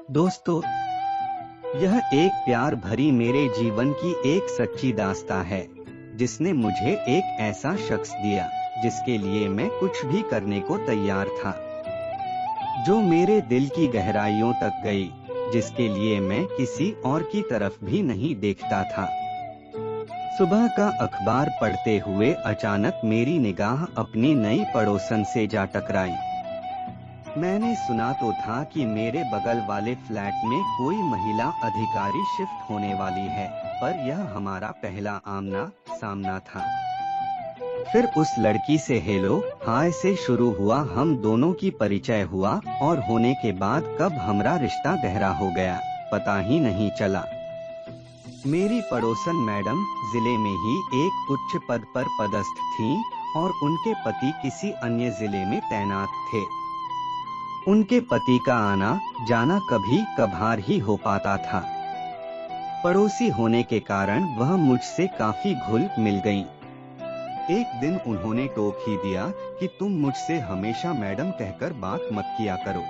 दोस्तों, यह एक प्यार भरी मेरे जीवन की एक सच्ची दास्तां है, जिसने मुझे एक ऐसा शख्स दिया जिसके लिए मैं कुछ भी करने को तैयार था, जो मेरे दिल की गहराइयों तक गई, जिसके लिए मैं किसी और की तरफ भी नहीं देखता था। सुबह का अखबार पढ़ते हुए अचानक मेरी निगाह अपनी नई पड़ोसन से जा टकराई। मैंने सुना तो था कि मेरे बगल वाले फ्लैट में कोई महिला अधिकारी शिफ्ट होने वाली है, पर यह हमारा पहला आमना सामना था। फिर उस लड़की से हेलो हाय से शुरू हुआ, हम दोनों की परिचय हुआ और होने के बाद कब हमारा रिश्ता गहरा हो गया, पता ही नहीं चला। मेरी पड़ोसन मैडम जिले में ही एक उच्च पद पर पदस्थ थीं और उनके पति किसी अन्य जिले में तैनात थे। उनके पति का आना जाना कभी कभार ही हो पाता था। पड़ोसी होने के कारण वह मुझसे काफी घुल मिल गईं। एक दिन उन्होंने टोक ही दिया कि तुम मुझसे हमेशा मैडम कहकर बात मत किया करो।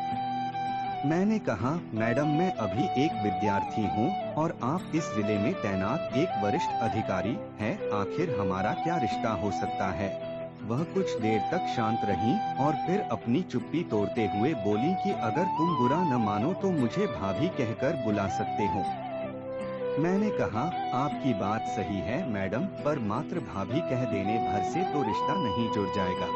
मैंने कहा, मैडम मैं अभी एक विद्यार्थी हूँ और आप इस जिले में तैनात एक वरिष्ठ अधिकारी हैं, आखिर हमारा क्या रिश्ता हो सकता है। वह कुछ देर तक शांत रही और फिर अपनी चुप्पी तोड़ते हुए बोली कि अगर तुम बुरा न मानो तो मुझे भाभी कहकर बुला सकते हो। मैंने कहा, आपकी बात सही है मैडम, पर मात्र भाभी कह देने भर से तो रिश्ता नहीं जुड़ जाएगा।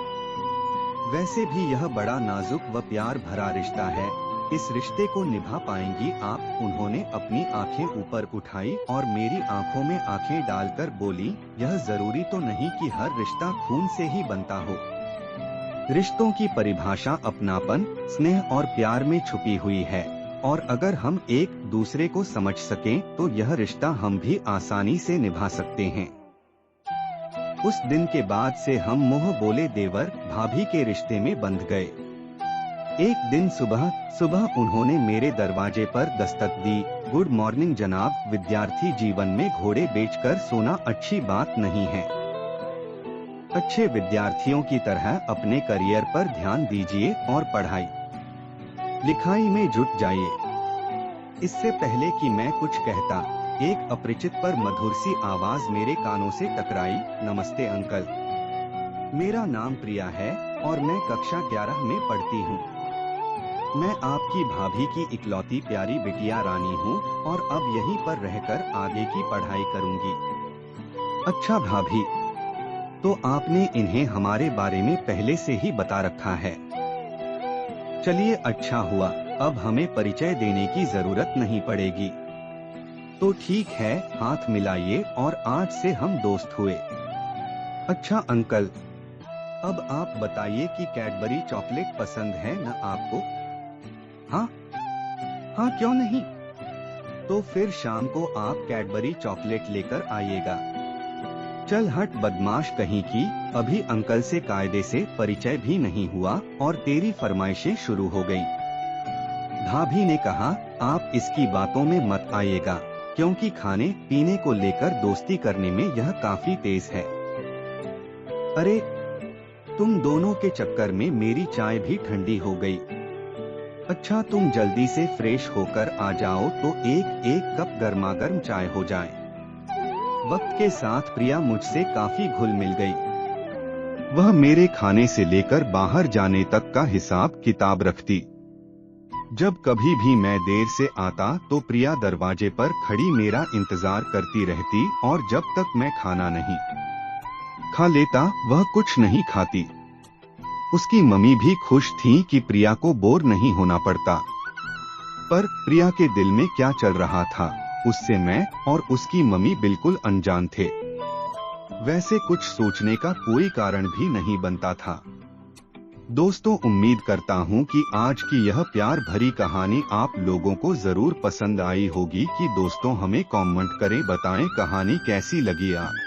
वैसे भी यह बड़ा नाजुक व प्यार भरा रिश्ता है, इस रिश्ते को निभा पाएंगी आप। उन्होंने अपनी आंखें ऊपर उठाई और मेरी आंखों में आंखें डालकर बोली, यह जरूरी तो नहीं कि हर रिश्ता खून से ही बनता हो। रिश्तों की परिभाषा अपनापन, स्नेह और प्यार में छुपी हुई है, और अगर हम एक दूसरे को समझ सकें तो यह रिश्ता हम भी आसानी से निभा सकते हैं। उस दिन के बाद से हम मुंह बोले देवर भाभी के रिश्ते में बंध गए। एक दिन सुबह उन्होंने मेरे दरवाजे पर दस्तक दी। गुड मॉर्निंग जनाब, विद्यार्थी जीवन में घोड़े बेचकर सोना अच्छी बात नहीं है। अच्छे विद्यार्थियों की तरह अपने करियर पर ध्यान दीजिए और पढ़ाई लिखाई में जुट जाइए। इससे पहले कि मैं कुछ कहता, एक अपरिचित पर मधुर सी आवाज मेरे कानों से टकराई। नमस्ते अंकल, मेरा नाम प्रिया है और मैं कक्षा 11 में पढ़ती हूँ। मैं आपकी भाभी की इकलौती प्यारी बिटिया रानी हूँ और अब यहीं पर रहकर आगे की पढ़ाई करूँगी। अच्छा भाभी, तो आपने इन्हें हमारे बारे में पहले से ही बता रखा है। चलिए अच्छा हुआ, अब हमें परिचय देने की जरूरत नहीं पड़ेगी। तो ठीक है, हाथ मिलाइए और आज से हम दोस्त हुए। अच्छा अंकल, अब आप बताइए कि कैडबरी चॉकलेट पसंद है न आपको? हाँ क्यों नहीं। तो फिर शाम को आप कैडबरी चॉकलेट लेकर आइएगा। चल हट बदमाश कहीं की, अभी अंकल से कायदे से परिचय भी नहीं हुआ और तेरी फरमाइशें शुरू हो गई। भाभी ने कहा, आप इसकी बातों में मत आइएगा, क्योंकि खाने पीने को लेकर दोस्ती करने में यह काफी तेज है। अरे तुम दोनों के चक्कर में मेरी चाय भी ठंडी हो गई। अच्छा तुम जल्दी से फ्रेश होकर आ जाओ तो एक कप गर्मागर्म चाय हो जाए। वक्त के साथ प्रिया मुझसे काफी घुल मिल गई। वह मेरे खाने से लेकर बाहर जाने तक का हिसाब किताब रखती। जब कभी भी मैं देर से आता तो प्रिया दरवाजे पर खड़ी मेरा इंतजार करती रहती और जब तक मैं खाना नहीं खा लेता वह कुछ नहीं खाती। उसकी मम्मी भी खुश थी कि प्रिया को बोर नहीं होना पड़ता। पर प्रिया के दिल में क्या चल रहा था, उससे मैं और उसकी मम्मी बिल्कुल अनजान थे। वैसे कुछ सोचने का कोई कारण भी नहीं बनता था। दोस्तों, उम्मीद करता हूँ कि आज की यह प्यार भरी कहानी आप लोगों को जरूर पसंद आई होगी। कि दोस्तों हमें कमेंट करें, बताएं कहानी कैसी लगी आप।